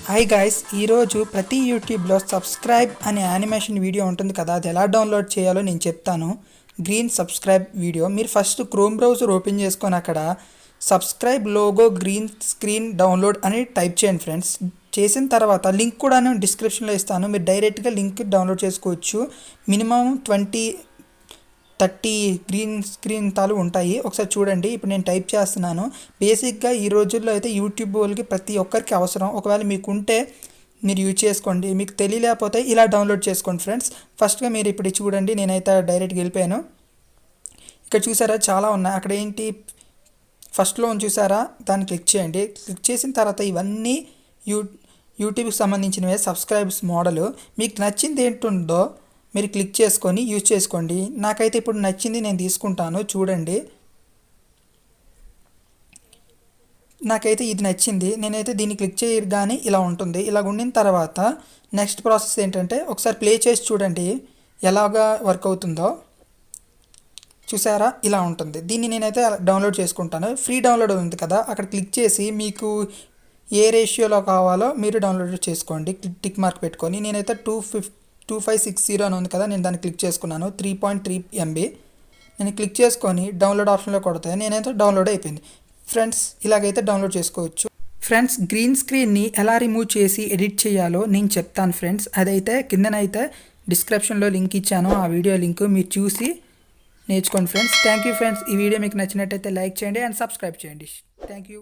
Hi guys, ఈరోజు ప్రతి యూట్యూబ్లో సబ్స్క్రైబ్ అనే యానిమేషన్ వీడియో ఉంటుంది కదా, అది ఎలా డౌన్లోడ్ చేయాలో నేను చెప్తాను. గ్రీన్ సబ్స్క్రైబ్ వీడియో మీరు ఫస్ట్ క్రోమ్ బ్రౌజర్ ఓపెన్ చేసుకొని అక్కడ subscribe logo green screen download అని టైప్ చేయండి ఫ్రెండ్స్. చేసిన తర్వాత లింక్ కూడా నేను డిస్క్రిప్షన్లో ఇస్తాను, మీరు డైరెక్ట్గా లింక్ డౌన్లోడ్ చేసుకోవచ్చు. మినిమం 20-30 గ్రీన్ స్క్రీన్ తాలు ఉంటాయి. ఒకసారి చూడండి. ఇప్పుడు నేను టైప్ చేస్తున్నాను. బేసిక్గా ఈ రోజుల్లో అయితే యూట్యూబ్ వాళ్ళకి ప్రతి ఒక్కరికి అవసరం. ఒకవేళ మీకు ఉంటే మీరు యూజ్ చేసుకోండి, మీకు తెలియలేకపోతే ఇలా డౌన్లోడ్ చేసుకోండి ఫ్రెండ్స్. ఫస్ట్గా మీరు ఇప్పుడు చూడండి, నేనైతే డైరెక్ట్గా వెళ్ళిపోయాను. ఇక్కడ చూసారా చాలా ఉన్నాయి. అక్కడ ఏంటి ఫస్ట్లో చూసారా, దాన్ని క్లిక్ చేయండి. క్లిక్ చేసిన తర్వాత ఇవన్నీ యూట్యూబ్కి సంబంధించినవే సబ్స్క్రైబ్స్ మోడల్. మీకు నచ్చింది ఏంటుందో మీరు క్లిక్ చేసుకొని యూజ్ చేసుకోండి. నాకైతే ఇప్పుడు నచ్చింది, నేను తీసుకుంటాను. చూడండి, నాకైతే ఇది నచ్చింది. నేనైతే దీన్ని క్లిక్ చేయగానే ఇలా ఉంటుంది. ఇలా ఉండిన తర్వాత నెక్స్ట్ ప్రాసెస్ ఏంటంటే ఒకసారి ప్లే చేసి చూడండి ఎలాగా వర్క్ అవుతుందో. చూసారా, ఇలా ఉంటుంది. దీన్ని నేనైతే డౌన్లోడ్ చేసుకుంటాను. ఫ్రీ డౌన్లోడ్ ఉంది కదా, అక్కడ క్లిక్ చేసి మీకు ఏ రేషియోలో కావాలో మీరు డౌన్లోడ్ చేసుకోండి. టిక్ మార్క్ పెట్టుకొని. నేనైతే 2560 అని ఉంది కదా, నేను దాన్ని క్లిక్ చేసుకున్నాను. 3.3 MB నేను క్లిక్ చేసుకొని డౌన్లోడ్ ఆప్షన్లో కొడితే నేనైతే డౌన్లోడ్ అయిపోయింది ఫ్రెండ్స్. ఇలాగైతే డౌన్లోడ్ చేసుకోవచ్చు ఫ్రెండ్స్. గ్రీన్ స్క్రీన్ని ఎలా రిమూవ్ చేసి ఎడిట్ చేయాలో నేను చెప్తాను ఫ్రెండ్స్. అదైతే కిందనైతే డిస్క్రిప్షన్లో లింక్ ఇచ్చాను, ఆ వీడియో లింక్ మీరు చూసి నేర్చుకోండి ఫ్రెండ్స్. Thank you friends. ఈ వీడియో మీకు నచ్చినట్టయితే లైక్ చేయండి అండ్ సబ్స్క్రైబ్ చేయండి. Thank you.